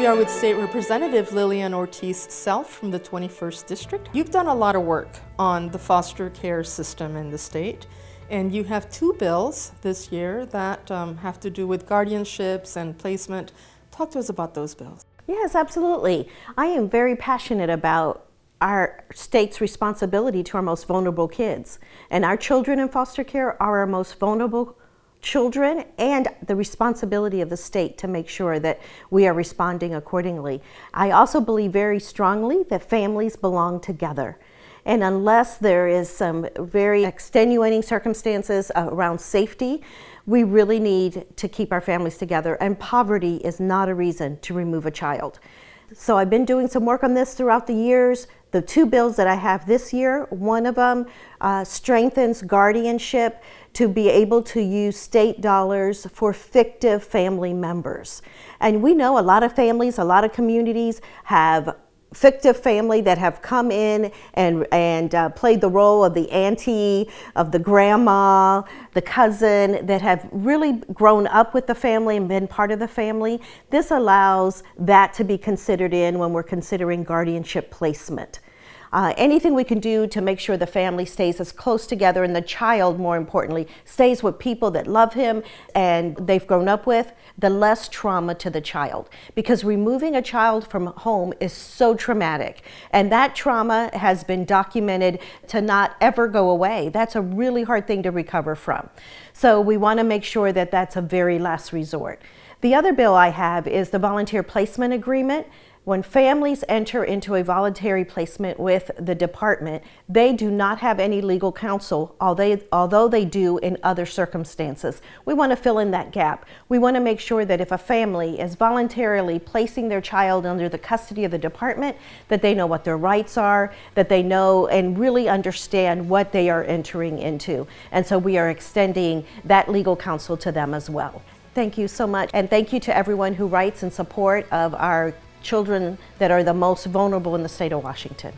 we are with State Representative Lillian Ortiz-Self from the 21st District. You've done a lot of work on the foster care system in the state, and you have two bills this year that have to do with guardianships and placement. Talk to us about those bills. Yes, absolutely. I am very passionate about our state's responsibility to our most vulnerable kids. And our children in foster care are our most vulnerable children, and the responsibility of the state to make sure that we are responding accordingly. I also believe very strongly that families belong together. And unless there is some very extenuating circumstances around safety, we really need to keep our families together, and poverty is not a reason to remove a child. So I've been doing some work on this throughout the years. The two bills that I have this year, one of them strengthens guardianship to be able to use state dollars for fictive family members. And we know a lot of families, a lot of communities have fictive family that have come in and played the role of the auntie, of the grandma, the cousin, that have really grown up with the family and been part of the family. This allows that to be considered in when we're considering guardianship placement. Anything we can do to make sure the family stays as close together, and the child, more importantly, stays with people that love him and they've grown up with, the less trauma to the child. Because removing a child from home is so traumatic, and that trauma has been documented to not ever go away. That's a really hard thing to recover from. So we want to make sure that that's a very last resort. The other bill I have is the Voluntary Placement Agreement. When families enter into a voluntary placement with the department, they do not have any legal counsel, although they do in other circumstances. We want to fill in that gap. We want to make sure that if a family is voluntarily placing their child under the custody of the department, that they know what their rights are, that they know and really understand what they are entering into. And so we are extending that legal counsel to them as well. Thank you so much. And thank you to everyone who writes in support of our children that are the most vulnerable in the state of Washington.